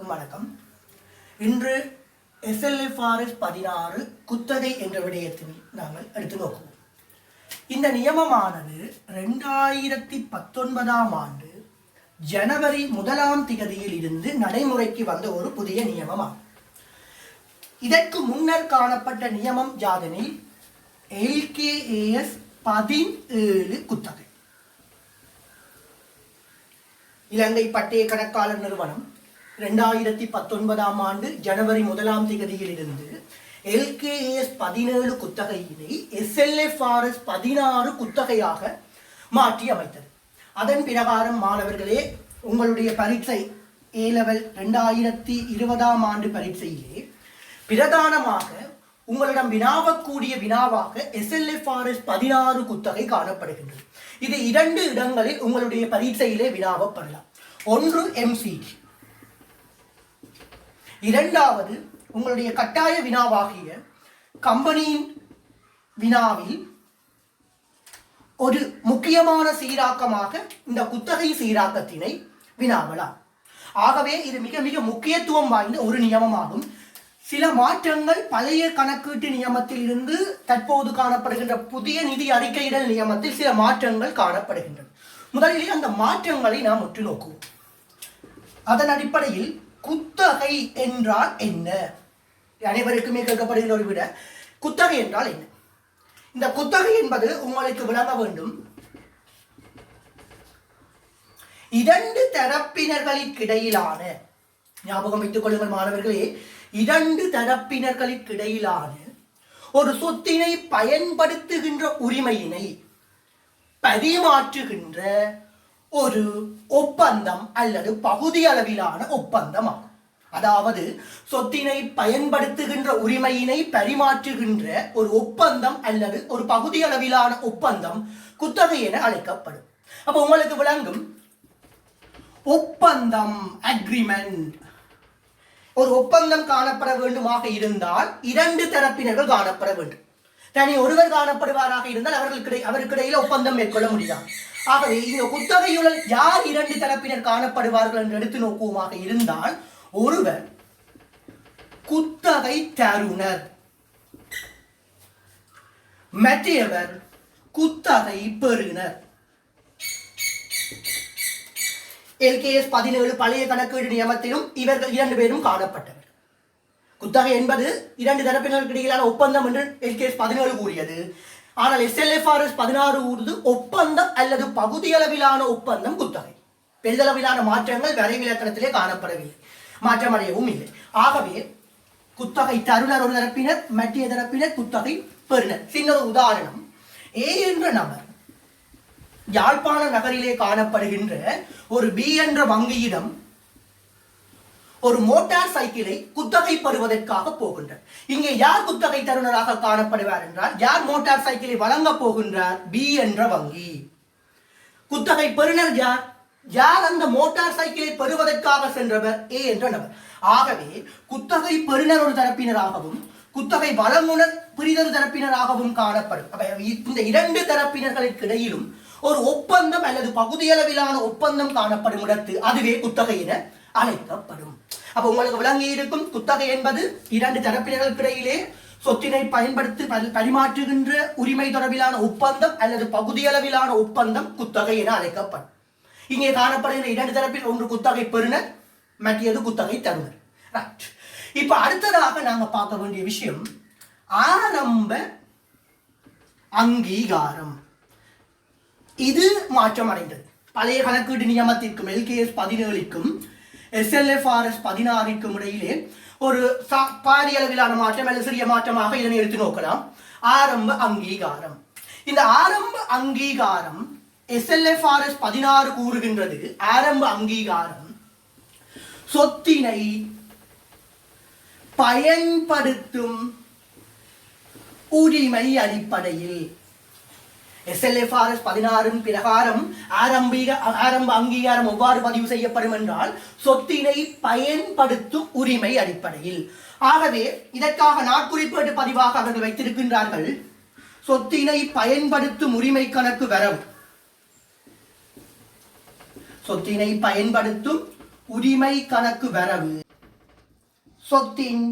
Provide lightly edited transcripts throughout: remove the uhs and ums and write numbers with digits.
அனைவருக்கும் வணக்கம். இன்று SLFRS 16 குத்தகை என்ற விடயத்தை நாங்கள் எடுத்து நோக்குவோம். இந்த நியமமானது 2019 ஆண்டு ஜனவரி 1 இருந்து நடைமுறைக்கு வந்த ஒரு புதிய நியமமாகும். இதற்கு முன்னர் காணப்பட்ட நியமம் யாதெனில் LKAS 17 குத்தகை. இலங்கை பட்டய கணக்காளர் நிறுவனம் 2019 ஆண்டு ஜனவரி 1 இருந்து LKAS 17 குத்தகையினை SLFRS 16 குத்தகையாக மாற்றி அமைத்தது. அதன் பிரகாரம் மாணவர்களே, உங்களுடைய பரீட்சை A-level 2020 ஆண்டு பரீட்சையிலே பிரதானமாக உங்களிடம் வினாவக்கூடிய வினாவாக SLFRS 16 குத்தகை காணப்படுகின்றது. இது 2 இடங்களில் உங்களுடைய பரீட்சையிலே வினாவப்படலாம். ஒன்று MCQ, இரண்டாவது உங்களுடைய கட்டாய வினாவாகிய கம்பெனியின் வினாவில் ஒரு முக்கியமான சீராக்கமாக இந்த குத்தகை சீராக்கத்தினை வினாவலாம். ஆகவே இது மிக மிக முக்கியத்துவம் வாய்ந்த ஒரு நியமமாகும். சில மாற்றங்கள் பழைய கணக்கீட்டு நியமத்தில் இருந்து தற்போது காணப்படுகின்ற புதிய நிதி அறிக்கையிடல் நியமத்தில் சில மாற்றங்கள் காணப்படுகின்றன. முதலிலே அந்த மாற்றங்களை நாம் உற்று நோக்குவோம். அதன் அடிப்படையில் குத்தகை என்றால் என்ன? அனைவருக்குமே கேட்கப்படுகிற ஒரு விட குத்தகை என்றால் என்ன? இந்த குத்தகை என்பது உங்களுக்கு விளங்க வேண்டும். 2 தரப்பினர்களுக்கிடையிலான, ஞாபகம் வைத்துக் கொள்ளுங்கள் மாணவர்களே, 2 தரப்பினர்களுக்கிடையிலான ஒரு சொத்தினை பயன்படுத்துகின்ற உரிமையினை பரிமாற்றுகின்ற ஒரு ஒப்பந்தம் அல்லது பகுதி அளவிலான ஒப்பந்தம் ஆகும். அதாவது சொத்தினை பயன்படுத்துகின்ற உரிமையினை பரிமாற்றுகின்ற ஒரு ஒப்பந்தம் அல்லது ஒரு பகுதி அளவிலான ஒப்பந்தம் குத்தகை என அழைக்கப்படும். அப்ப உங்களுக்கு விளங்கும், ஒப்பந்தம் அக்ரிமெண்ட், ஒரு ஒப்பந்தம் காணப்பட வேண்டுமாக இருந்தால் 2 தரப்பினர்கள் காணப்பட வேண்டும். தனி ஒருவர் காணப்படுவாராக இருந்தால் அவருக்கிடையில் ஒப்பந்தம் மேற்கொள்ள முடியாது. ஆகவே இந்த குத்தகையுடன் யார் 2 தரப்பினர் காணப்படுவார்கள் என்று எடுத்து நோக்குவமாக இருந்தால், ஒருவர் குத்தகை தருணர், மற்றவர் குத்தகை பெறுநர். LKAS 17 பழைய கணக்கீடு நியமத்திலும் இவர்கள் 2 பேரும் காணப்பட்டவர். குத்தகை என்பது 2 தரப்பினருக்கு இடையிலான ஒப்பந்தம் என்று LKAS 17 கூறியது. ஆனால் SLFRS 16 கூறுவது ஒப்பந்தம் அல்லது பகுதியளவிலான ஒப்பந்தம் குத்தகை. பெரிதளவிலான மாற்றங்கள் வரைவிலக்கணத்திலே காணப்படவில்லை, மாற்றமடையவும் இல்லை. ஆகவே குத்தகை தருணர் ஒரு தரப்பினர், மற்ற தரப்பினர் குத்தகை பெறுநர். சின்ன உதாரணம், A என்ற நபர் யாழ்ப்பாண நகரிலே காணப்படுகின்ற ஒரு B என்ற வங்கியிடம் ஒரு மோட்டார் சைக்கிளை குத்தகை பெறுவதற்காக போகின்றார். இங்கே யார் குத்தகை தருணராக காணப்படுவார் என்றால், யார் மோட்டார் சைக்கிளை வழங்க போகின்றார்? B என்ற வங்கி. குத்தகை பெறுநர் யார்? யார் அந்த மோட்டார் சைக்கிளை பெறுவதற்காக சென்றவர்? A என்ற நபர். ஆகவே குத்தகை பெறுநர் ஒரு தரப்பினராகவும் குத்தகை வழங்குனர் பிரிதொரு தரப்பினராகவும் காணப்படும். இந்த 2 தரப்பினர்களுக்கு இடையிலும் ஒரு ஒப்பந்தம் அல்லது பகுதியளவிலான ஒப்பந்தம் காணப்படும் இடத்து அதுவே குத்தகை என அழைக்கப்படும். அப்ப உங்களுக்கு விளங்கி இருக்கும், குத்தகை என்பது 2 தரப்பினர்களுக்கு இடையிலே சொத்தினை பயன்படுத்தி பரிமாற்றுகின்ற உரிமை தொடர்பிலான ஒப்பந்தம் அல்லது பகுதியளவிலான ஒப்பந்தம் குத்தகை என அழைக்கப்படும். இங்கே காணப்படுகிற 2 தரப்பில் ஒன்று குத்தகை பெறுநர், மற்றது குத்தகை தருணர். ரைட். இப்ப அடுத்ததாக நாங்க பார்க்க வேண்டிய விஷயம் ஆரம்ப அங்கீகாரம். இது மாற்றம் அடைந்தது. பழைய கணக்கீட்டு நியமத்திற்கும் LKAS 17க்கும் SLFRS 16க்கும் இடையிலே ஒரு பாரிய அளவிலான மாற்றம் அல்லது சிறிய மாற்றமாக இதனை எடுத்து நோக்கலாம். ஆரம்ப அங்கீகாரம். இந்த ஆரம்ப அங்கீகாரம் SLFRS 16 கூறுகின்றது, ஆரம்ப அங்கீகாரம் சொத்தினை பயன்படுத்தும் உரிமை அடிப்படையில். SLFRS 16 பிரகாரம் ஆரம்ப அங்கீகாரம் எவ்வாறு பதிவு செய்யப்படும் என்றால், சொத்தினை பயன்படுத்தும் உரிமை அடிப்படையில். ஆகவே இதற்காக நாட்குறிப்பேட்டு பதிவாக அவர்கள் வைத்திருக்கின்றார்கள், சொத்தினை பயன்படுத்தும் உரிமை கணக்கு வரவு. சொத்தினை பயன்படுத்தும் உரிமை கணக்கு வரவு சொத்தின்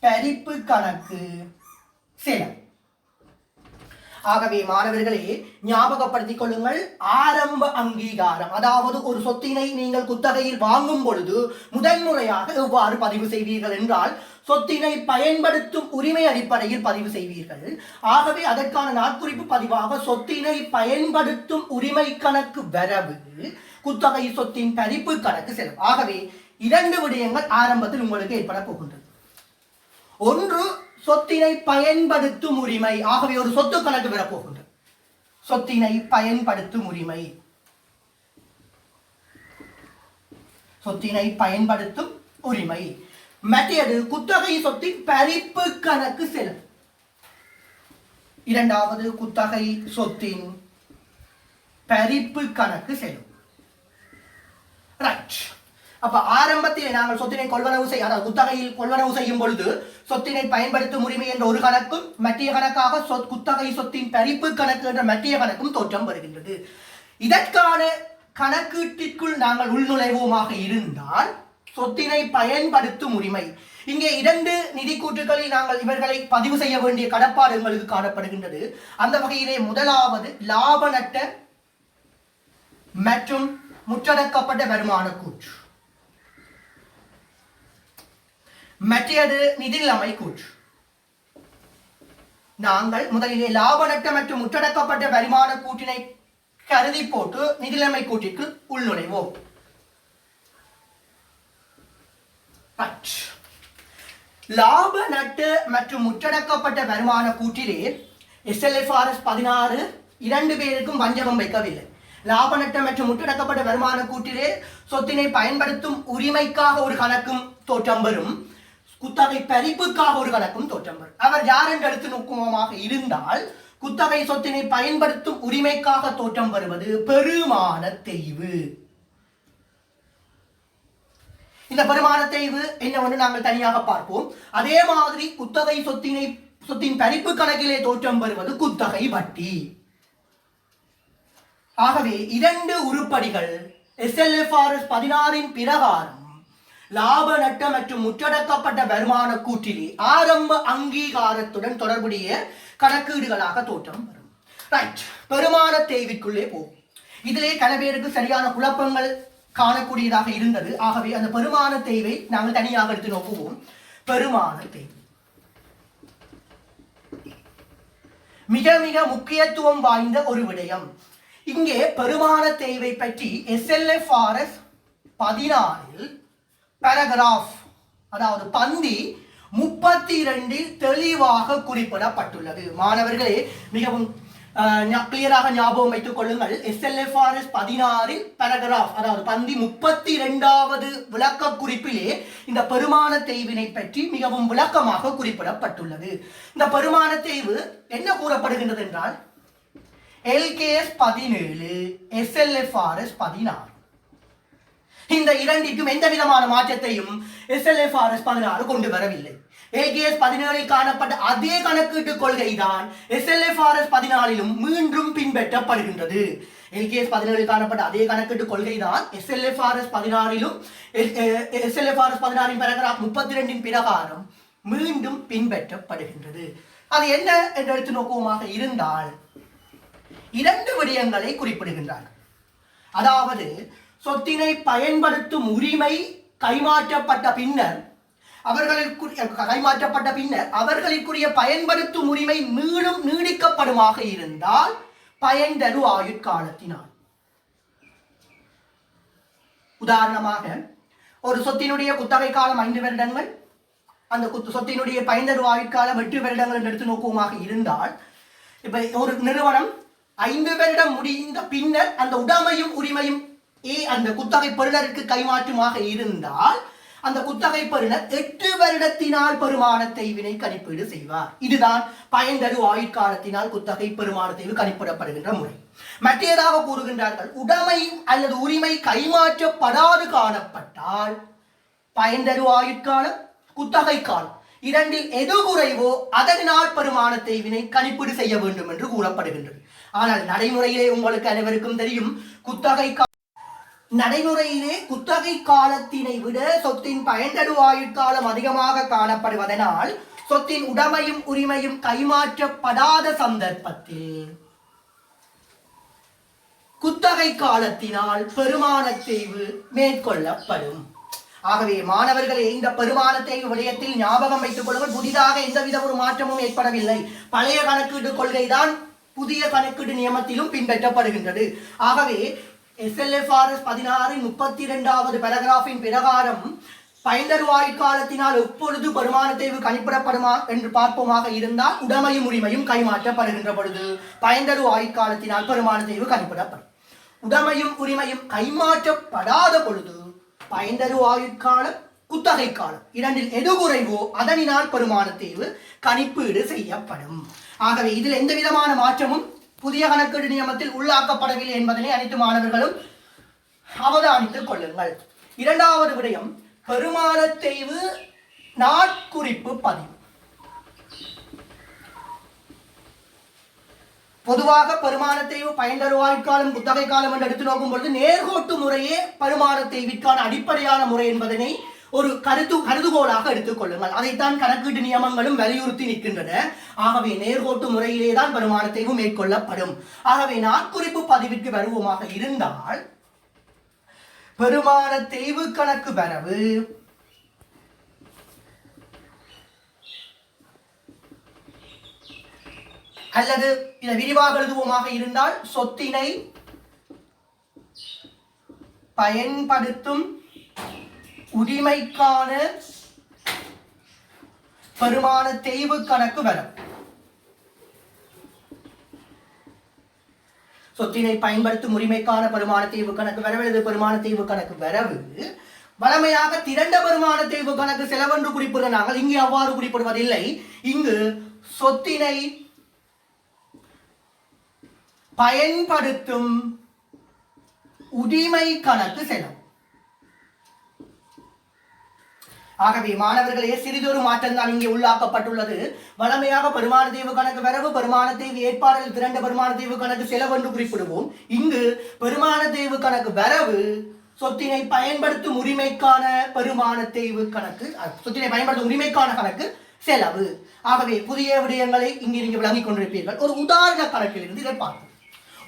பரிப்பு கணக்கு செலவு. ஆகவே மாணவர்களே ஞாபகப்படுத்திக் கொள்ளுங்கள், ஆரம்ப அங்கீகாரம், அதாவது ஒரு சொத்தினை நீங்கள் குத்தகையில் வாங்கும் பொழுது முதன்முறையாக எவ்வாறு பதிவு செய்வீர்கள் என்றால் சொத்தினை பயன்படுத்தும் உரிமை அடிப்படையில் பதிவு செய்வீர்கள். ஆகவே அதற்கான நாட்குறிப்பு பதிவாக சொத்தினை பயன்படுத்தும் உரிமை கணக்கு வரவு, குத்தகை சொத்தின் பரிப்பு கணக்கு செலவு. ஆகவே 2 விடயங்கள் ஆரம்பத்தில் உங்களுக்கு ஏற்பட போகின்றது. ஒன்று சொத்தினை பயன்படுத்தும் உரிமை. ஆகவே ஒரு சொத்து கணக்கு பெறப்போகின்றது. சொத்தினை பயன்படுத்தும் உரிமை, சொத்தினை பயன்படுத்தும் உரிமை. மற்றது குத்தகை சொத்தின் பரிப்பு கணக்கு செலவு. இரண்டாவது குத்தகை சொத்தின் பரிப்பு கணக்கு செலவு. ரைட். அப்ப ஆரம்பத்தில் நாங்கள் சொத்தினை கொள்வனவு செய்ய, அதாவது குத்தகையில் கொள்வனவு செய்யும் பொழுது சொத்தினை பயன்படுத்தும் உரிமை என்ற ஒரு கணக்கும் மத்திய கணக்காக குத்தகை சொத்தின் பரிப்பு கணக்கு என்ற மத்திய கணக்கும் தோற்றம் வருகின்றது. இதற்கான கணக்கீட்டிற்குள் நாங்கள் உள்நுழைவோமாக இருந்தால் சொத்தினை பயன்படுத்தும் உரிமை, இங்கே 2 நிதி கூற்றுகளில் நாங்கள் இவர்களை பதிவு செய்ய வேண்டிய கடப்பாடு எங்களுக்கு காணப்படுகின்றது. அந்த வகையிலே முதலாவது லாப நட்ட மற்றும் முற்றடக்கப்பட்ட வருமான கூற்று, மற்றது நிதிநிலைமை கூற்று. நாங்கள் முதலிலே லாப நட்ட மற்றும் முற்றடக்கப்பட்ட வருமான கூற்றினை கருதி போட்டு நிதிநிலைமை கூற்றிற்கு உள்நுழைவோம். லாப நட்டு மற்றும் முற்றடக்கப்பட்ட வருமான கூற்றிலே SLFRS 16 2 பேருக்கும் வஞ்சகம் வைக்கவில்லை. லாப நட்ட மற்றும் முற்றடக்கப்பட்ட வருமான கூற்றிலே சொத்தினை பயன்படுத்தும் உரிமைக்காக ஒரு கணக்கும் தோற்றம் வரும், குத்தகை பரிப்புக்காக ஒரு கணக்கும் தோற்றம் வரும். அவர் யார் என்று எடுத்து நோக்குவமாக இருந்தால் குத்தகை சொத்தினை பயன்படுத்தும் உரிமைக்காக தோற்றம் வருவது பெருமான தெய்வு. இந்த பெருமான தெய்வு என்னவென்று நாங்கள் தனியாக பார்ப்போம். அதே மாதிரி குத்தகை சொத்தின் பரிப்பு கணக்கிலே தோற்றம் வருவது குத்தகை வட்டி. ஆகவே 2 உருப்படிகள் SLFRS 16 பிரகாரம் லாப நட்ட மற்றும் முற்றடக்கப்பட்ட வருமான கூற்றிலே ஆரம்ப அங்கீகாரத்துடன் தொடர்புடைய கணக்கீடுகளாக தோற்றம் வரும். ரைட். பெருமான தேய்விற்குள்ளே போகும். இதிலே பல பேருக்கு சரியான குழப்பங்கள் காணக்கூடியதாக இருந்தது. ஆகவே அந்த பெருமான தேய்வை நாங்கள் தனியாக எடுத்து நோக்குவோம். பெருமான தேய்வு மிக மிக முக்கியத்துவம் வாய்ந்த ஒரு விடயம். இங்கே பெருமான தேய்வை பற்றி SLFRS 16 பாராகிராஃப், அதாவது பந்தி 32 தெளிவாக குறிப்பிடப்பட்டுள்ளது. மாணவர்களே மிகவும் கிளியராக ஞாபகம் வைத்துக் கொள்ளுங்கள். SLFRS 16 பாராகிராஃப், அதாவது பந்தி 32வது விளக்க குறிப்பிலே இந்த பெருமான தேய்வினை பற்றி மிகவும் விளக்கமாக குறிப்பிடப்பட்டுள்ளது. இந்த பெருமான தேய்வு என்ன கூறப்படுகின்றது என்றால் LKS 17 SLFRS 16 இந்த இரண்டிற்கும் எந்த விதமான மாற்றத்தையும் SLFRS 16 கொண்டு வரவில்லை. LKS 17 காணப்பட்ட அதே கணக்கீட்டு கொள்கை தான் SLFRS 14 மீண்டும் பின்பற்றப்படுகின்றது. LKS 17 காணப்பட்ட அதே கணக்கீட்டு கொள்கை தான் SLFRS 16 SLFRS 16 பாராகிராஃப் 32 பிரகாரம் மீண்டும் பின்பற்றப்படுகின்றது. அது என்ன என்று எடுத்து நோக்குவமாக இருந்தால் 2 விடயங்களை குறிப்பிடுகின்றார்கள். அதாவது சொத்தினை பயன்படுத்தும் உரிமை கைமாற்றப்பட்ட பின்னர் அவர்களுக்குரிய பயன்படுத்தும் உரிமை மீண்டும் நீடிக்கப்படுமாக இருந்தால் பயன் தரு ஆயுட்காலத்தினால். உதாரணமாக ஒரு சொத்தினுடைய குத்தகை காலம் 5 வருடங்கள், அந்த சொத்தினுடைய பயன் தரு ஆயுட்காலம் 8 வருடங்கள் என்று எடுத்து நோக்குவமாக இருந்தால், இப்ப ஒரு நிறுவனம் 5 வருடம் முடிந்த பின்னர் அந்த உடைமையும் உரிமையும் அந்த குத்தகை பெறுநருக்கு கைமாற்றுமாக இருந்தால் அந்த குத்தகை பெறுநர் 8 வருடத்தினால் பெருமான தேய்வினை கணிப்பீடு செய்வார். இதுதான் பயன் தரு ஆயுட்காலத்தினால் குத்தகை பெருமான தேய்வு கணிப்பிடப்படுகின்ற முறை. மற்றேதாக கூறுகின்றார்கள், உடைமை அல்லது உரிமை கைமாற்றப்படாது காணப்பட்டால் பயன் தரு ஆயுட்காலம், குத்தகை காலம் இரண்டில் எது குறைவோ அதனால் பெருமான தேய்வினை கணிப்பீடு செய்ய வேண்டும் என்று கூறப்படுகின்றது. ஆனால் நடைமுறையிலே உங்களுக்கு அனைவருக்கும் தெரியும், குத்தகை நடைமுறையிலே குத்தகை காலத்தினை விட சொத்தின் பயன்தரு ஆயுட்காலம் அதிகமாக காணப்படுவதனால் சொத்தின் உடைமையும் உரிமையும் கைமாற்றப்படாத சந்தர்ப்பத்தில் குத்தகை காலத்தினால் பெருமான தேய்வு மேற்கொள்ளப்படும். ஆகவே மாணவர்களே, இந்த பெருமான தேய்வு விடயத்தில் ஞாபகம் வைத்துக் கொள்ளுங்கள். புதிதாக எந்தவித ஒரு மாற்றமும் ஏற்படவில்லை. பழைய கணக்கீட்டு கொள்கைதான் புதிய கணக்கீட்டு நியமத்திலும் பின்பற்றப்படுகின்றது. ஆகவே SLFRS 16 paragraphின் பிரகாரம் பயன்தரு ஆயுட்காலத்தினால் எப்பொழுது பெருமான தேய்வு கணிப்பிடப்படுமா என்று பார்ப்போமாக இருந்தால் உடைமையும் உரிமையும் கைமாற்றப்படுகின்ற பொழுது பயன்தரு ஆயுட்காலத்தினால் பெருமான தேய்வு கணிப்பிடப்படும். உடைமையும் உரிமையும் கைமாற்றப்படாத பொழுது பயன்தரு ஆயுட்காலம் குத்தகை காலம் இரண்டில் எது குறைவோ அதனினால் பெருமான தேய்வு கணிப்பீடு செய்யப்படும். ஆகவே இதில் எந்த விதமான மாற்றமும் புதிய கணக்கீடு நியமத்தில் உள்ளாக்கப்படவில்லை என்பதனை அனைத்து மாணவர்களும் அவதானித்துக் கொள்ளுங்கள். இரண்டாவது விடயம் பெருமான தேய்வு நாட்குறிப்பு பதிவு. பொதுவாக பெருமான தேய்வு பயன்தரு ஆயுட்காலம் குத்தகை காலம் என்று எடுத்து நோக்கும் பொழுது நேர்கோட்டு முறையே பெருமான தேய்விற்கான அடிப்படையான முறை என்பதனை ஒரு கருதுகோளாக எடுத்துக் கொள்ளுங்கள். அதைத்தான் கணக்கீட்டு நியமங்களும் வலியுறுத்தி நிற்கின்றன. ஆகவே நேர்கோட்டு முறையிலே தான் பெருமான தேய்வு மேற்கொள்ளப்படும். ஆகவே நாட்குறிப்பு பதிவிற்கு வருவோமாக இருந்தால் பெருமான தேய்வு கணக்கு வரவு அல்லது இதை விரிவாக எழுதுவோமாக இருந்தால் சொத்தினை பயன்படுத்தும் உரிமைக்கான பெருமான தேய்வு கணக்கு வரவு. சொத்தினை பயன்படுத்தும் உரிமைக்கான பெருமான தேய்வு கணக்கு வரவு அல்லது பெருமான தேய்வு கணக்கு வரவு வழமையாக திரண்ட பெருமான தேய்வு கணக்கு செலவென்று குறிப்பிடுற நாங்கள் இங்கு அவ்வாறு குறிப்பிடுவதில்லை. இங்கு சொத்தினை பயன்படுத்தும் உரிமை கணக்கு செலவு. ஆகவே மாணவர்களே, சிறிதொரு மாற்றம் தான் இங்கே உள்ளாக்கப்பட்டுள்ளது. வழமையாக பெருமான தேய்வு கணக்கு வரவு பெருமான தேய்வு ஏற்பாடுகள் திரண்ட பெருமான தேய்வு கணக்கு செலவு என்று குறிப்பிடுவோம். இங்கு பெருமான தேய்வு கணக்கு வரவு சொத்தினை பயன்படுத்தும் உரிமைக்கான பெருமான தேய்வு கணக்கு சொத்தினை பயன்படுத்தும் உரிமைக்கான கணக்கு செலவு. ஆகவே புதிய விடயங்களை இங்கே நீங்கள் விளங்கிக் கொண்டிருப்பீர்கள். ஒரு உதாரண கணக்கில் இருந்து இதை பார்ப்போம்.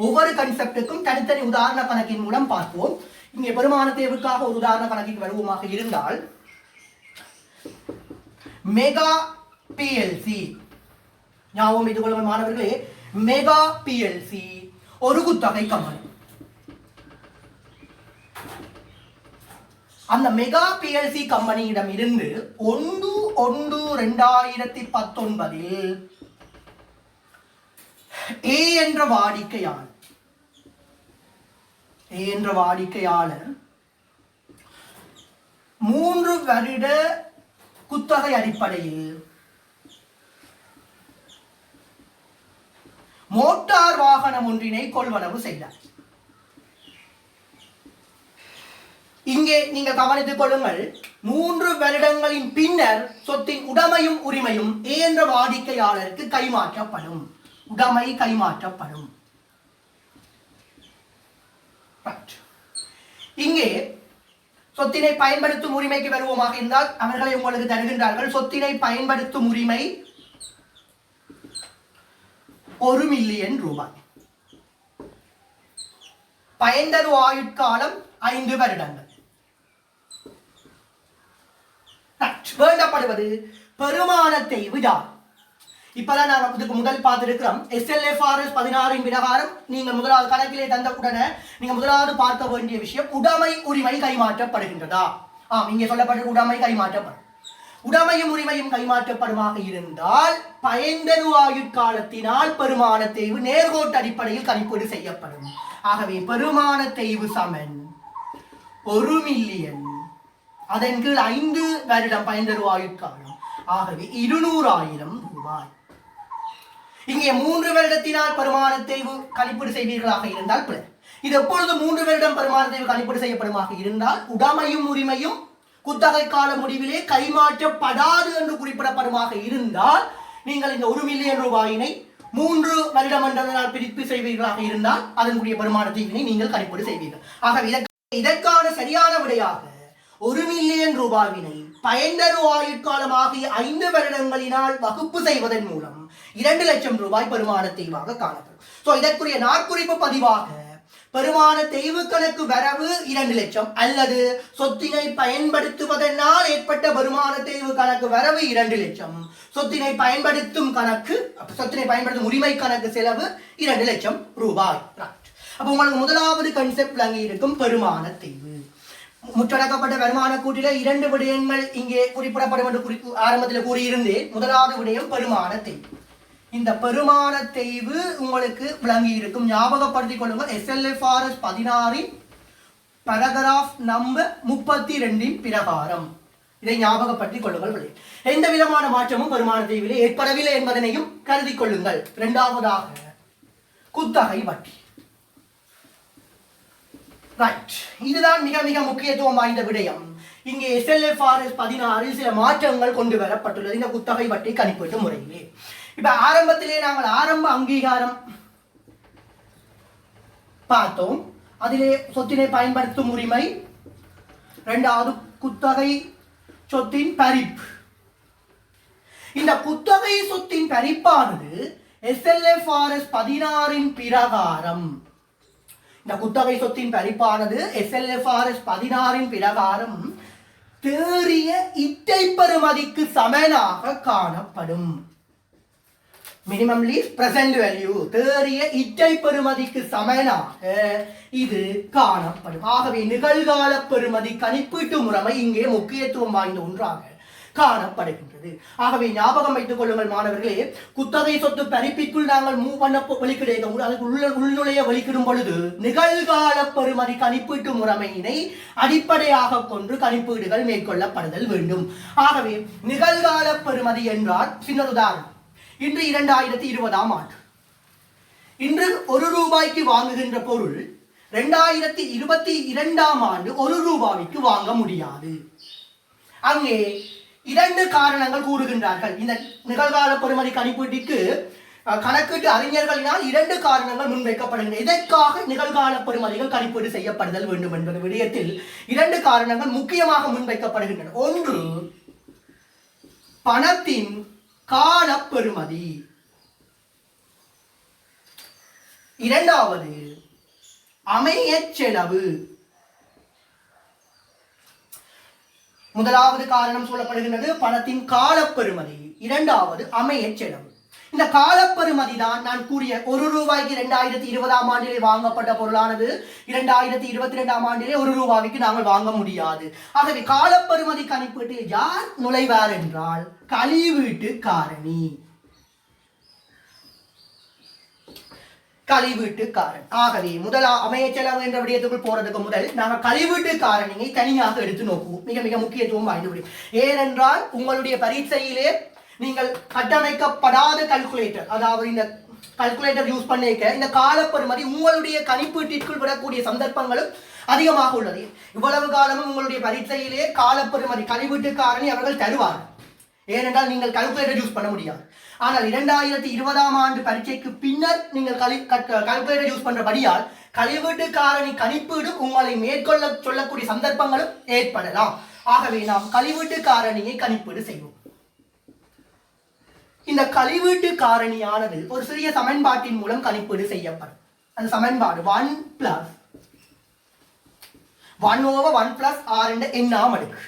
ஒவ்வொரு கன்செப்டுக்கும் தனித்தனி உதாரண கணக்கின் மூலம் பார்ப்போம். இங்கே பெருமான தேய்வுக்காக ஒரு உதாரண கணக்கிற்கு வருவோமாக இருந்தால் மெகா பிஎல்சி ஞாபகம் வைத்துக் கொள்ளுங்கள் மாணவர்களே. மெகா பிஎல்சி ஒரு குத்தகை கம்பெனி. அந்த மெகா பிஎல்சி கம்பெனியிடம் இருந்து 1/1/2019 ஏ என்ற வாடிக்கையாளர் 3 வருட குத்தகை அடிப்படையில் மோட்டார் வாகனம் ஒன்றினை கொள்வனவு செய்தார். இங்கே நீங்கள் கவனித்துக் கொள்ளுங்கள். 3 வருடங்களின் பின்னர் சொத்தின் உடைமையும் உரிமையும் ஏ என்ற வாடிக்கையாளருக்கு கைமாற்றப்படும். உடைமை கைமாற்றப்படும். இங்கே சொத்தினை பயன்படுத்தும் உரிமைக்கு வருவோமாக இருந்தால் அவர்களை உங்களுக்கு தருகின்றார்கள். சொத்தினை பயன்படுத்தும் உரிமை 1 மில்லியன் ரூபாய். பயன்தரு ஆயுட்காலம் 5 வருடங்கள். வேண்டப்படுவது பெருமான தேய்வு தான். இப்பதான் நாங்கள் இதுக்கு முதல் பார்த்திருக்கிறோம். SLFRS 16 பிரகாரம் நீங்கள் முதலாவது கணக்கிலே தந்த உடனே நீங்க முதலாவது பார்க்க வேண்டிய விஷயம் உடைமை உரிமை கைமாற்றப்படுகின்றதா. இங்கே சொல்லப்பட்ட உடைமை கைமாற்றப்படும். உடைமையும் உரிமையும் கைமாற்றப்படுமாக இருந்தால் பயன்தரு ஆயுட்காலத்தினால் பெருமான தேய்வு நேர்கோட்டு அடிப்படையில் கணிப்பீடு செய்யப்படும். ஆகவே பெருமான தேய்வு சமன் 1 மில்லியன், அதன் கீழ் 5 வருடம் பயன்தரு ஆயுட்காலம். ஆகவே 200,000 ரூபாய். இங்கே 3 வருடத்தினால் பெருமான தேய்வு கணிப்பீடு செய்வீர்களாக இருந்தால் பிழை. இது எப்பொழுது 3 வருடம் பெருமான தேய்வு கணிப்பீடு செய்யப்படுமாக இருந்தால் உடைமையும் உரிமையும் குத்தகை கால முடிவிலே கைமாற்றப்படாது என்று குறிப்பிடப்படுமாக இருந்தால் நீங்கள் இந்த 1 மில்லியன் ரூபாயினை 3 வருடம் என்றதனால் பிரிப்பு செய்வீர்களாக இருந்தால் அதனுடைய பெருமான தேய்வினை நீங்கள் கணிப்பீடு செய்வீர்கள். ஆகவே இதற்கான சரியான விடையாக 1 மில்லியன் ரூபாவினை பயன்தரு ஆயுட்காலமாகிய 5 வருடங்களினால் வகுப்பு செய்வதன் மூலம் 2 லட்சம் ரூபாய் பெருமான தெய்வாக காணப்படும். இதற்குரிய நாட்குறிப்பு பதிவாக பெருமான தெய்வு கணக்கு வரவு 2 லட்சம் அல்லது சொத்தினை பயன்படுத்துவதனால் ஏற்பட்ட பெருமான தெய்வு கணக்கு வரவு 2 லட்சம், சொத்தினை பயன்படுத்தும் உரிமை கணக்கு செலவு 2 லட்சம் ரூபாய். அப்ப உங்களுக்கு முதலாவது கன்செப்ட் விளங்கி இருக்கும் பெருமான தெய்வு. முற்றடக்கப்பட்ட வருமான கூட்டில 2 விடயங்கள் இங்கே குறிப்பிடப்படும் என்று ஆரம்பத்தில் கூறியிருந்தேன். முதலாவது விடயம் பெருமான தெய்வு. இந்த பெருமான தெய்வு உங்களுக்கு விளங்கி இருக்கும். ஞாபகப்படுத்திக் கொள்ளுங்கள். SLFRS 16 paragraph நம்பர் 32 பிரகாரம் இதை ஞாபகப்படுத்திக் கொள்ளுங்கள். எந்த விதமான மாற்றமும் பெருமான தெய்விலே ஏற்படவில்லை என்பதனையும் கருதி கொள்ளுங்கள். இரண்டாவதாக குத்தகை வட்டி. ரைட், இதுதான் மிக மிக முக்கியத்துவம் வாய்ந்த விடயம். இங்கே SLFRS 16 சில மாற்றங்கள் கொண்டு வரப்பட்டுள்ளது இந்த குத்தகை வட்டி கணிப்பீட்டு முறையிலே. இப்ப ஆரம்பத்திலே நாங்கள் ஆரம்ப அங்கீகாரம் பார்த்தோம். அதிலே சொத்தினை பயன்படுத்தும் உரிமை, இரண்டாவது குத்தகை சொத்தின் பறிப்பு. இந்த குத்தகை சொத்தின் பறிப்பானது SLFRS 16 பிரகாரம், இந்த குத்தகை சொத்தின் பறிப்பானது SLFRS 16 பிரகாரம் தேறிய இட்டை பெறுமதிக்கு சமனாக காணப்படும். மினிமம் லீஸ் பிரசன்ட் வேல்யூ தேறிய இட்டை பெறுமதிக்கு சமனாக இது காணப்படும். ஆகவே நிகழ்கால பெறுமதி கணிப்பீட்டு முறைமை இங்கே முக்கியத்துவம் வாய்ந்த ஒன்றாக காணப்படுகின்றது. ஆகவே ஞாபகம் வைத்துக் கொள்ளுங்கள் மாணவர்களே, குத்தகை சொத்து பறிப்பிற்குள் நாங்கள் மூவ் பண்ண உள்நுழைய வெளிக்கிடும் பொழுது நிகழ்கால பெறுமதி கணிப்பீட்டு முறைமையினை அடிப்படையாக கொண்டு கணிப்பீடுகள் மேற்கொள்ளப்படுதல் வேண்டும். ஆகவே நிகழ்கால பெறுமதி என்றால் சின்ன உதாரணம், இன்று 2020ஆம் ஆண்டு, இன்று 1 ரூபாய்க்கு வாங்குகின்ற பொருள் 2022ஆம் ஆண்டு 1 ரூபாய்க்கு வாங்க முடியாது. அங்கே 2 காரணங்கள் கூறுகின்றார்கள். இந்த நிகழ்கால பெறுமதி கணிப்பீட்டிற்கு கணக்கீட்டு அறிஞர்களினால் 2 காரணங்கள் முன்வைக்கப்படுகின்றன. இதற்காக நிகழ்கால பெறுமதிகள் கணிப்பீடு செய்யப்படுதல் வேண்டும் என்ற விடயத்தில் 2 காரணங்கள் முக்கியமாக முன்வைக்கப்படுகின்றன. ஒன்று, பணத்தின் கால பெறுமதி. இரண்டாவது, அமைய செலவு. முதலாவது காரணம் சொல்லப்படுகின்றது பணத்தின் கால பெறுமதி, இரண்டாவது அமைய செலவு. இந்த காலப்பெறுமதி தான் நான் கூறிய 1 ரூபாய்க்கு 2020ஆம் ஆண்டிலே வாங்கப்பட்ட பொருளானது 2022ஆம் ஆண்டிலே 1 ரூபாய்க்கு நாங்கள் வாங்க முடியாது. ஆகவே காலப்பெறுமதி கணிப்பீட்டில் யார் நுழைவார் என்றால் கழிவீட்டு காரணி. கழிவீட்டு காரணி. ஆகவே அமைய செலவு என்ற விடயத்துக்குள் போறதுக்கு முதல் நாங்கள் கழிவீட்டு காரணியை தனியாக எடுத்து நோக்குவோம். மிக மிக முக்கியத்துவம் வாய்ந்த விடயம். ஏனென்றால் உங்களுடைய பரீட்சையிலே நீங்கள் கட்டமைக்கப்படாத கால்குலேட்டர், அதாவது இந்த கால்குலேட்டர் யூஸ் பண்ணிக்க இந்த காலப்பெறுமதி உங்களுடைய கணிப்பீட்டிற்குள் விடக்கூடிய சந்தர்ப்பங்களும் அதிகமாக உள்ளது. இவ்வளவு காலமும் உங்களுடைய பரீட்சையிலே காலப்பெறுமதி கழிவீட்டு காரணி அவர்கள் தருவார்கள். ஏனென்றால் நீங்கள் கால்குலேட்டர் யூஸ் பண்ண முடியாது. ஆனால் 2020ஆம் ஆண்டு பரீட்சைக்கு பின்னர் நீங்கள் கால்குலேட்டர் யூஸ் பண்றபடியால் கழிவீட்டு காரணி கணிப்பீடும் உங்களை மேற்கொள்ள சொல்லக்கூடிய சந்தர்ப்பங்களும் ஏற்படலாம். ஆகவே நாம் கழிவீட்டு காரணியை கணிப்பீடு செய்வோம். இந்த கழிவீட்டு காரணியானது ஒரு சிறிய சமன்பாட்டின் மூலம் கணிப்பீடு செய்யப்படும். அந்த சமன்பாடு 1 + 1/1 + r என்ற எண்ணாம் அடுக்கு.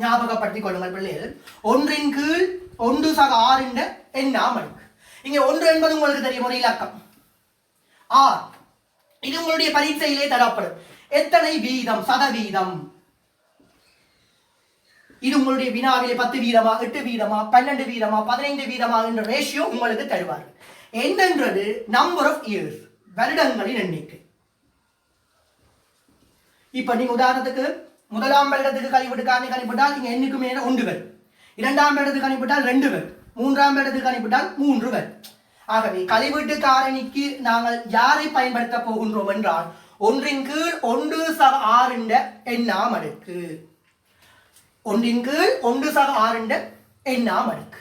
ஞாபகப்படுத்திக் கொள்ளுங்கள் பிள்ளைகள். 1/1 என்ற எண்ணாம் அடுக்கு. இங்கே 1 என்பது உங்களுக்கு தெரியும், ஒரு இலக்கம். r இது உங்களுடைய பரீட்சையிலே தரப்படும். எத்தனை வீதம், சதவீதம். இது உங்களுடைய வினாவிலே 10 வீதமா, 8 வீதமா, 12 வீதமா, 15 வீதமா என்ற ரேஷியோ உங்களுக்கு தருவார்கள். என்னன்றது நம்பர் ஆஃப் இயர்ஸ், வருடங்களின் எண்ணிக்கை. இப்ப நீங்க உதாரணத்துக்கு முதலாம் வருடத்துக்கு கழிவீட்டு காரணி கணிப்பிட்டால் இங்க எண்ணுக்கு மேல 1 வரும். இரண்டாம் வருடத்துக்கு கணிப்பிட்டால் 2 வரும். மூன்றாம் வருடத்துக்கு கணிப்பிட்டால் 3 வரும். ஆகவே கழிவீட்டு காரணிக்கு நாங்கள் யாரை பயன்படுத்த போகின்றோம் என்றால் 1/1/r என்ற எண்ணாம் அடுக்கு. 1/1/r என்ற எண்ணாம் அடுக்கு.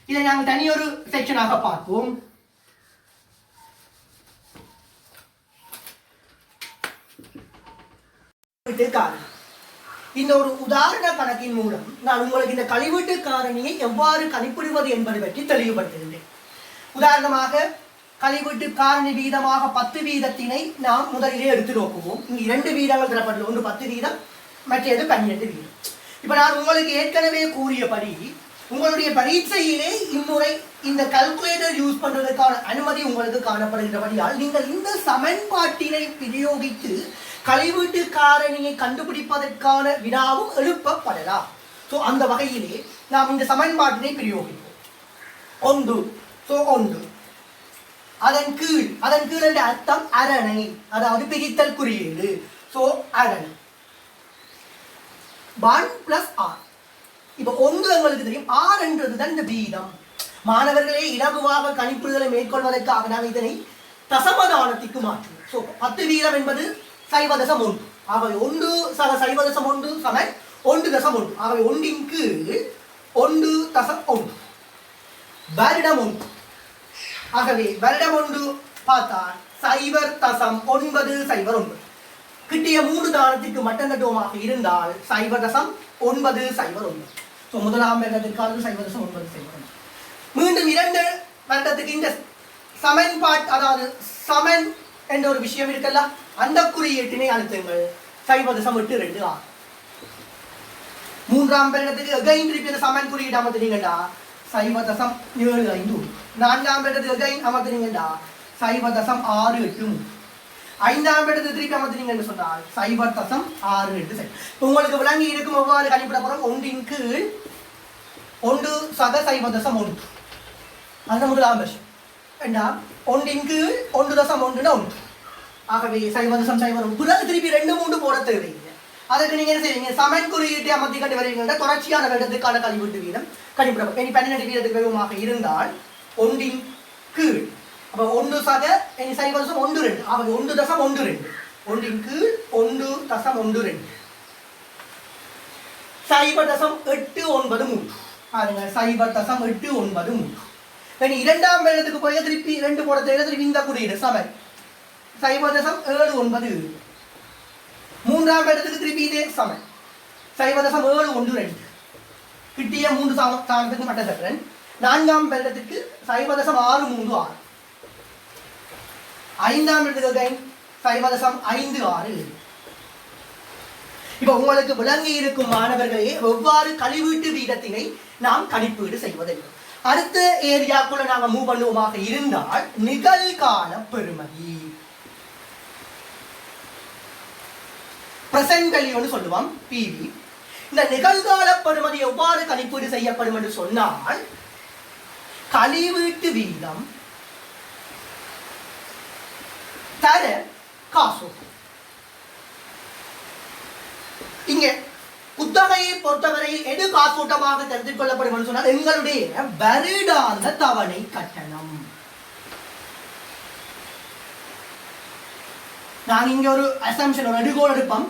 இதை நாங்கள் தனியொரு செக்ஷனாக பார்ப்போம். கழிவீட்டு காரணி. இந்த ஒரு உதாரண கணக்கின் மூலம் நான் உங்களுக்கு இந்த கழிவீட்டு காரணியை எவ்வாறு கணிப்பிடுவது என்பதை பற்றி தெளிவுபடுத்துகின்றேன். உதாரணமாக கழிவீட்டு காரணி வீதமாக 10 வீதத்தினை நாம் முதலிலே எடுத்து நோக்குவோம். இங்கு 2 வீதங்கள் தரப்பட்டுள்ள, ஒன்று 10 வீதம், மற்றது 12 வீதம். இப்ப நான் உங்களுக்கு ஏற்கனவே கூறியபடி உங்களுடைய பரீட்சையிலே இம்முறை இந்த கால்குலேட்டர் யூஸ் பண்றதுக்கான அனுமதி உங்களுக்கு காணப்படுகின்றபடியால் நீங்கள் இந்த சமன்பாட்டினை பிரயோகித்து கழிவீட்டு காரணியை கண்டுபிடிப்பதற்கான வினாவும் எழுப்பப்படலாம். ஸோ அந்த வகையிலே நாம் இந்த சமன்பாட்டினை பிரயோகிப்போம். 1 அதன் கீழ் என்ற அர்த்தம் அரணை, அதாவது பிரித்தல் குறியீடு. ஸோ அரணை 1 + r. இப்போ 1 எங்களுக்கு தெரியும், r என்றது தான் இந்த வீதம். மாணவர்களே, இலகுவாக கணிப்புகளை மேற்கொள்வதற்காக நாம் இதனை தசமதானத்திற்கு மாற்றுவோம். ஸோ 10 வீதம் என்பது 0.1. ஆகவே 1 சக 0.1 சமன் 1.1. ஆகவே 1 கீழ் 1.1 வருடம் 1. ஆகவே வருடம் 1 பார்த்தால் 0.909 கிட்டிய 3 தானத்திற்கு மட்டம் தட்டுவமாக இருந்தால் 0.909. ஸோ முதலாம் வருடத்திற்கான 0.909. மீண்டும் 2 வருடத்துக்கு இந்த சமன்பாட்டு, அதாவது சமன் என்ற ஒரு விஷயம் இருக்கல்ல, அந்த குறியீட்டினை அழுத்துங்கள். 0.86. மூன்றாம் வருடத்துக்கு again திருப்பி அந்த சமன் குறியீடு அமர்த்தினீங்கடா 0.75. நான்காம் வருடத்துக்கு again அமர்த்தினீங்கடா 0.683. ஐந்தாம் வருடத்துக்கு திருப்பி அமர்த்தினீங்கன்னு சொன்னால் 0.68. உங்களுக்கு விளங்கி இருக்கும் எவ்வாறு கணிப்பிடப்படும். 1 கீழ் 1 சக 0.1. அந்த முதலாம் வருஷம். வேண்டாம், 1 கீழ் 1.1. ஆகவே 0.01. பிறகு திருப்பி 2 3 போட தேவையில்லை. அதுக்கு நீங்க என்ன செய்வீங்க, சமன் குறியீட்டை அமர்த்தி கண்டு வருவீங்க. தொடர்ச்சியான வருடத்துக்கான கழிவீட்டு வீதம் கணிப்பிடப்படும். 12 வீதத்துக்கு வேகமாக இருந்தால் 1 கீழ், அப்போ 1 சக 0.12. ஆகவே 1.12. 1 கீழ் 1.12. 0.893. பாருங்க, 0.893. இரண்டாம் வருடத்துக்கு போய் திருப்பி 2 போட தேவை. திருப்பி இந்த குறியீடு சமன் 0.797. மூன்றாம் வருடத்துக்கு திருப்பி இதே சமன் 0.712. கிட்டிய 3 தானத்துக்கு மட்டம் தட்டுறேன். நான்காம் வருடத்துக்கு 0.636. ஐந்தாம் வருடத்துக்கு 0.567. இப்ப உங்களுக்கு விளங்கி இருக்கும் மாணவர்களே, எவ்வாறு கழிவீட்டு வீதத்தினை நாம் கணிப்பீடு செய்வதென்று. அடுத்த ஏரியாக்குள்ள நாங்க மூவ் பண்ணுவோமாக இருந்தால் நிகழ்கால பெறுமதி, பிரசன்ட் வேல்யூன்னு சொல்லுவோம், பிவி. இந்த நிகழ்கால பெறுமதி எவ்வாறு கணிப்பீடு செய்யப்படும் என்று சொன்னால் கழிவீட்டு வீதம் தர காசு. இங்க குத்தகையை பொறுத்தவரையில் எது காசூட்டமாக தெரிந்து கொள்ளப்படும் என்று சொன்னால் எங்களுடைய வருடாந்த தவணை கட்டணம். நாங்கள் இங்க ஒரு அசம்ஷன், ஒரு எடுகோல் எடுப்போம்.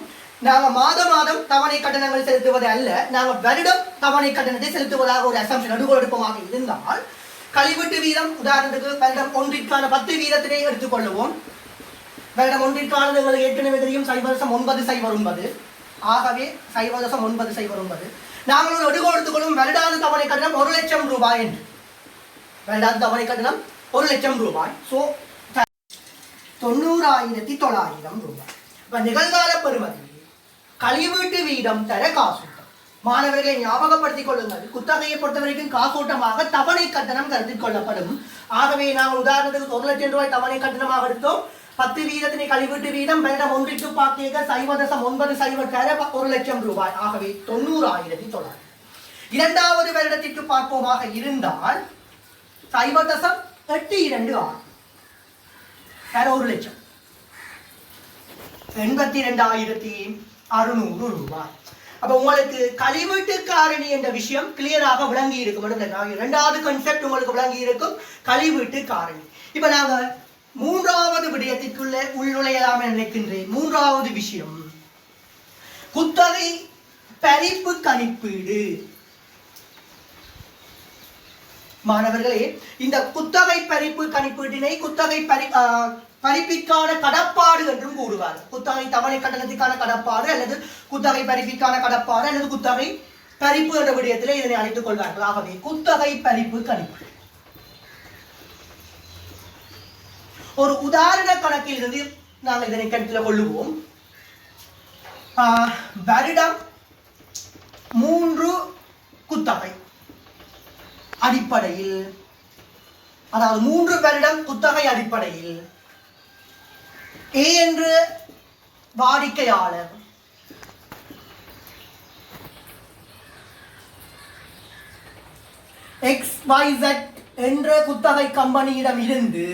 நாங்கள் மாதம் தவணை கட்டணங்கள் செலுத்துவது அல்ல, நாங்கள் வருடம் தவணை கட்டணத்தை செலுத்துவதாக ஒரு அசம்ஷன், எடுகோல் எடுப்பமாக இருந்தால் கழிவீட்டு வீதம், உதாரணத்துக்கு வருடம் 1ற்கான 10 வீதத்தினை எடுத்துக்கொள்ளுவோம். வருடம் 1ற்கானது எங்களுக்கு ஏற்கனவே தெரியும் 0.909. ஆகவே 0.909. நாங்கள் ஒரு எடுகோல் எடுத்துக்கொள்ளும். வருடாந்த தவணை கட்டணம் 1 லட்சம் ரூபாய் என்று. வருடாந்த தவணை கட்டணம் 1 லட்சம் ரூபாய். ஸோ 90,900 ரூபாய். இப்ப நிகழ்கால பெறுமதி கழிவீட்டு வீதம் தர காசூட்டம். மாணவர்களை ஞாபகப்படுத்திக் கொள்ளுங்கள், குத்தகையை பொறுத்தவரைக்கும் காசூட்டமாக தவணை கட்டணம் கருத்தில் கொள்ளப்படும். ஆகவே நாங்கள் உதாரணத்துக்கு 1 லட்சம் ரூபாய் தவணை கட்டணமாக எடுத்தோம். 10 வீதத்தினை கழிவீட்டு வீதம் வருடம் 1ற்கு பார்த்தீங்க 0.909 தர 1 லட்சம் ரூபாய். ஆகவே 90,900. இரண்டாவது வருடத்திற்கு பார்ப்போமாக இருந்தால் 0.826 தர 1 லட்சம், 82,600 ரூபாய். அப்ப உங்களுக்கு கழிவீட்டு காரணி என்ற விஷயம் கிளியராக விளங்கி இருக்கும். இரண்டாவது கான்செப்ட் உங்களுக்கு விளங்கி இருக்கும், கழிவீட்டு காரணி. இப்ப நாங்க மூன்றாவது விடயத்திற்குள்ள உள்நுழையலாம் என நினைக்கின்றேன். மூன்றாவது விஷயம் குத்தகை பறிப்பு கணிப்பீடு. மாணவர்களே, இந்த குத்தகை பறிப்பு கணிப்பீட்டினை குத்தகை பறிப்பிற்கான கடப்பாடு என்றும் கூறுவார். குத்தகை தவணை கட்டணத்திற்கான கடப்பாடு அல்லது குத்தகை பறிப்பிற்கான கடப்பாடு அல்லது குத்தகை பறிப்பு என்ற விடயத்திலே இதனை அழைத்துக் கொள்வார்கள். ஆகவே குத்தகை பறிப்பு கணிப்பு ஒரு உதாரண கணக்கில் இருந்து நாங்கள் இதனை கருத்தில் கொள்ளுவோம். வருடம் 3 குத்தகை அடிப்படையில், அதாவது 3 வருடம் குத்தகை அடிப்படையில் ஏ என்று வாடிக்கையாளர் XYZ என்ற குத்தகை கம்பெனியிடம் இருந்து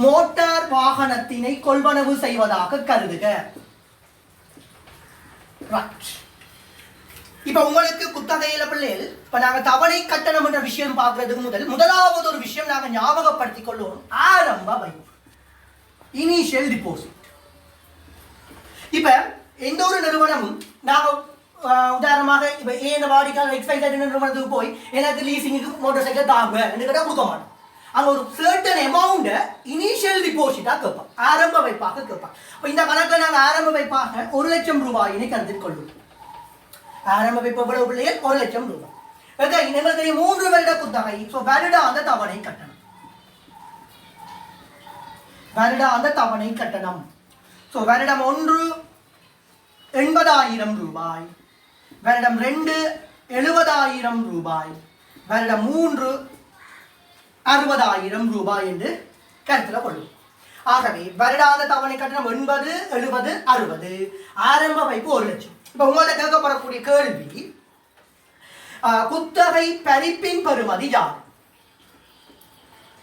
மோட்டார் வாகனத்தினை கொள்வனவு செய்வதாக கருதுக. இப்ப உங்களுக்கு குத்தகையில பிள்ளைகள் இப்ப நாங்க தவணை கட்டணம் என்ற விஷயம் பார்க்கறதுக்கு முதலாவது ஒரு விஷயம் நாங்க ஞாபகப்படுத்திக் கொள்வோம். ஆரம்ப வைப்பு, இனிஷியல் டிபாசிட். இப்ப எந்த ஒரு நிறுவனமும் நாங்க உதாரணமாக இப்ப ஏன் வாடிக்கையாளர் XYZ நிறுவனத்துக்கு போய் எனக்கு லீசிங்க்கு மோட்டார் சைக்கிள் தாங்க என்று கேட்டா கொடுக்க மாட்டோம். அங்க ஒரு certain amount இனிஷியல் டிபாசிட்டா கேட்பான், ஆரம்ப வைப்பாக கேட்பான். இந்த கணக்கில் நாங்கள் ஆரம்ப வைப்பாக 1 லட்சம் ரூபாயினை கருத்தில் கொள்வோம். ஆரம்ப வைப்பு எவ்வளவு பிள்ளைகள்? 1 லட்சம் ரூபாய். எங்களுக்கு 3 வருட குத்தகை. வருடாந்த தவணை கட்டணம், வருடாந்த தவணை கட்டணம். வருடம் 1 80,000 ரூபாய், வருடம் 2 70,000 ரூபாய், வருடம் 3 60,000 ரூபாய் என்று கருத்தில் கொள்ளும். ஆகவே வருடாந்த தவணை கட்டணம் 80, 70, 60, ஆரம்ப வைப்பு 1 லட்சம். இப்ப உங்கள்ட்ட கேட்கப்படக்கூடிய கேள்வி, குத்தகை பறிப்பின் பெறுமதி யார்?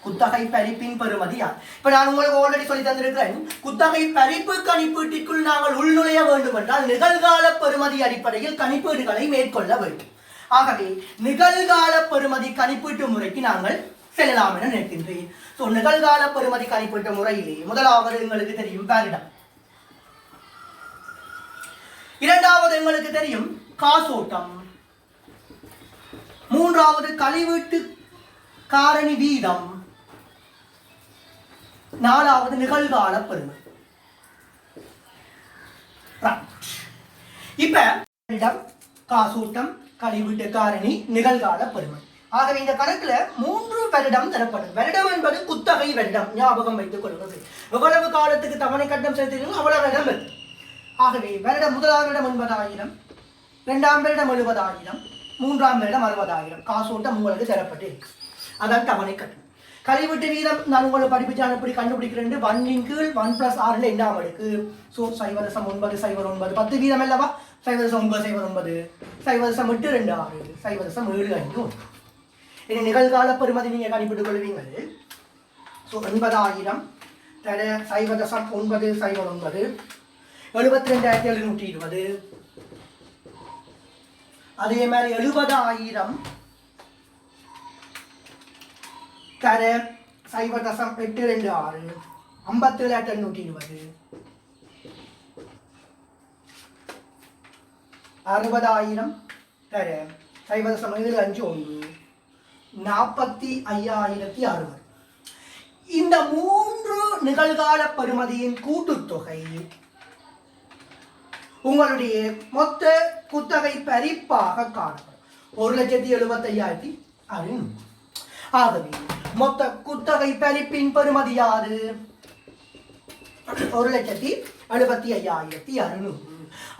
குத்தகை பறிப்பின் பெறுமதி யார்? இப்ப நான் உங்களுக்கு ஆல்ரெடி சொல்லி தந்திருக்கிறேன், குத்தகை பறிப்பு கணிப்பீட்டிற்குள் நாங்கள் உள்நுழைய வேண்டும் என்றால் நிகழ்கால பெறுமதி அடிப்படையில் கணிப்பீடுகளை மேற்கொள்ள வேண்டும். ஆகவே நிகழ்கால பெறுமதி கணிப்பீட்டு முறைக்கு நாங்கள் செல்லலாம் என நினைக்கின்றேன். நிகழ்கால பெறுமதி கணிப்பீட்டு முறையிலே முதலாவது எங்களுக்கு தெரியும் வருடம், இரண்டாவது எங்களுக்கு தெரியும் காசோட்டம், மூன்றாவது கழிவீட்டு காரணி வீதம், நாலாவது நிகழ்கால பெறுமதி. இப்ப வருடம், காசோட்டம், கழிவீட்டு காரணி, நிகழ்கால பெறுமதி. ஆகவே இந்த கணக்குல 3 வருடம் தரப்படும். வருடம் என்பது குத்தகை வருடம், ஞாபகம் வைத்துக் கொள்வது. எவ்வளவு காலத்துக்கு தவணை கட்டணம் செலுத்தினோம் அவ்வளவு வருடம் வருது. ஆகவே வருடம் முதலாம் வருடம் 80,000, இரண்டாம் வருடம் 70,000, மூன்றாம் வருடம் 60,000 காசோட்டம் உங்களுக்கு தரப்பட்டு இருக்கு. அதான் தவணை கட்டணம். கழிவீட்டு வீதம் நான் உங்களுக்கு படிப்பிச்சான எப்படி கண்டுபிடிக்கிறேன்? 1/1+6 என்ன இருக்கு? 0.9, 0.9, 10 வீதம் அல்லவா? 0.9, 0.9, 0.826, 0.75. இனி நிகழ்கால பெறுமதி நீங்க கணிப்பிட்டுக் கொள்வீங்கள். 80,000 தர 0.9, 0.9, 72,720. அதே மாதிரி 70,000 தர 0.826, 57,820. 60,000 தர 0.751, 45,060. இந்த 3 நிகழ்கால பெறுமதியின் கூட்டுத்தொகை உங்களுடைய மொத்த குத்தகை பறிப்பாக காணப்படும். 1,75,600. ஆகவே மொத்த குத்தகை பறிப்பின் பெறுமதி யாது? 1,75,600.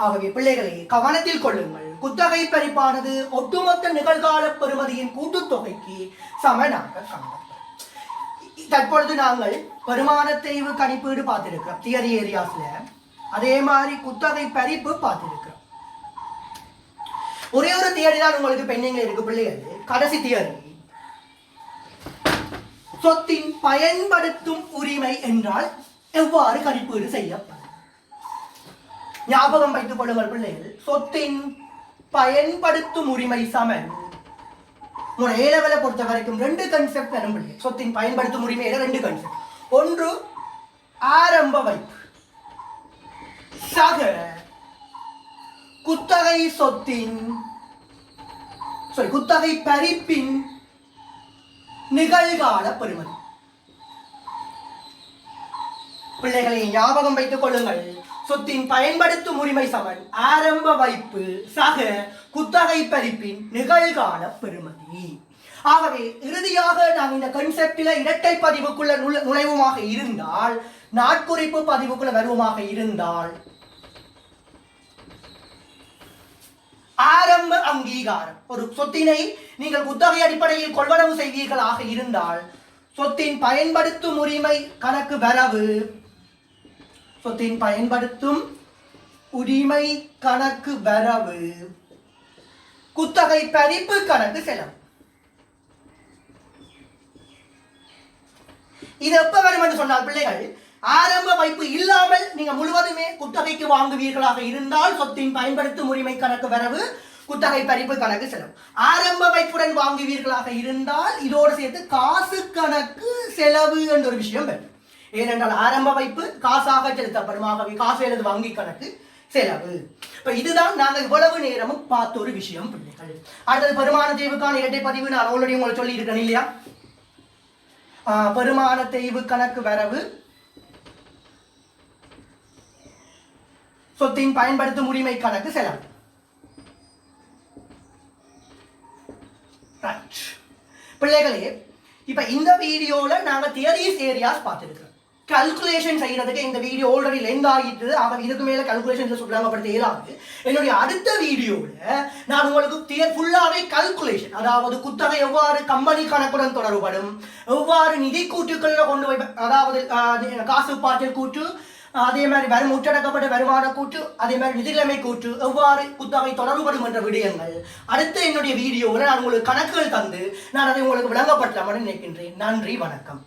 ஆகவே பிள்ளைகளை கவனத்தில் கொள்ளுங்கள். குத்தகை பறிப்பானது ஒட்டுமொத்த நிகழ்கால பெறுமதியின் கூட்டுத்தொகைக்கு சமனாக காணப்படும். தற்பொழுது நாங்கள் வருமான தெரிவு கணிப்பீடு பார்த்திருக்கிறோம் தியரி ஏரியாஸ்ல. அதே மாதிரி குத்தகை பறிப்பு பார்த்திருக்கிறோம். ஒரே ஒரு தியரி தான் உங்களுக்கு பெண்ணிங்க இருக்கு பிள்ளைகள். கடைசி தியரி, சொத்தின் பயன்படுத்தும் உரிமை என்றால் எவ்வாறு கணிப்பீடு செய்யப்படும்? ஞாபகம் வைத்துக் கொள்ளுங்கள் பிள்ளைகள். சொத்தின் பயன்படுத்தும் உரிமை சமன் ஏ லெவலை பொறுத்த வரைக்கும் 2 கன்செப்ட் வரும் பிள்ளைகள். சொத்தின் பயன்படுத்தும் உரிமையில 2 கன்செப்ட். ஒன்று ஆரம்ப வைப்பு சக குத்தகை சொத்தின் குத்தகை பறிப்பின் நிகழ்கால பெறுமதி. பிள்ளைகளை ஞாபகம் வைத்துக் கொள்ளுங்கள். சொத்தின் பயன்படுத்தும் உரிமை சமன் ஆரம்ப வைப்பு சக குத்தகை பறிப்பின் நிகழ்கால பெறுமதி. ஆகவே இறுதியாக நாம் இந்த கன்செப்டில் இரட்டை பதிவுக்குள்ள நுழைவுமாக இருந்தால், நாட்குறிப்பு பதிவுக்குள்ள வருவமாக இருந்தால், ஆரம்ப அங்கீகாரம் ஒரு சொத்தினை நீங்கள் குத்தகை அடிப்படையில் கொள்வனவு செய்வீர்களாக இருந்தால், சொத்தின் பயன்படுத்தும் உரிமை கணக்கு வரவு, சொத்தின் பயன்படுத்தும் உரிமை கணக்கு வரவு, குத்தகை பறிப்பு கணக்கு செலவு. இது எப்ப வரும் என்று சொன்னால் பிள்ளைகள், ஆரம்ப வைப்பு இல்லாமல் நீங்க முழுவதுமே குத்தகைக்கு வாங்குவீர்களாக இருந்தால் சொத்தின் பயன்படுத்தும் உரிமை கணக்கு வரவு, குத்தகை பறிப்பு கணக்கு செலவு. ஆரம்ப வைப்புடன் வாங்குவீர்களாக இருந்தால் இதோடு சேர்த்து காசு கணக்கு செலவு என்ற ஒரு விஷயம் வரும். ஏனென்றால் ஆரம்ப வைப்பு காசாக செலுத்தப்படும். ஆகவே காசு எழுது வங்கி கணக்கு செலவு. இப்ப இதுதான் நாங்கள் இவ்வளவு நேரமும் பார்த்த ஒரு விஷயம் பிள்ளைகள். அடுத்தது பெருமான தேய்வுக்கான இரட்டை பதிவு நான் ஆல்ரெடி உங்களுக்கு சொல்லி இருக்கேன் இல்லையா? பெருமான தேய்வு கணக்கு வரவு, சொத்தின் பயன்படுத்தும் உரிமை கணக்கு செலவு. பிள்ளைகளே, இப்ப இந்த வீடியோல நாங்க தியரிஸ் ஏரியாஸ் பார்த்திருக்கிறோம். கல்குலேஷன் செய்யறதுக்கு இந்த வீடியோ ஆல்ரெடி லென்த் ஆகிட்டு, அவங்க இதுக்கு மேல கல்குலேஷன் சொல்றாங்க படுத்த இயலாது. என்னுடைய அடுத்த வீடியோல நான் உங்களுக்கு ஃபுல்லாவே கல்குலேஷன், அதாவது குத்தகை எவ்வாறு கம்பெனி கணக்குடன் தொடர்படும், எவ்வாறு நிதி கூட்டுக்களை கொண்டு போய், அதாவது காசு பாட்டில் கூட்டு, அதே மாதிரி முற்றடக்கப்பட்ட வருமான கூட்டு, அதே மாதிரி நிதிநிலைமை கூட்டு, எவ்வாறு குத்தகை தொடர்புபடும் என்ற விடயங்கள் அடுத்த என்னுடைய வீடியோவில் நான் உங்களுக்கு கணக்குகள் தந்து நான் அதை உங்களுக்கு விளங்கப்படுத்தலாம்னு நினைக்கின்றேன். நன்றி, வணக்கம்.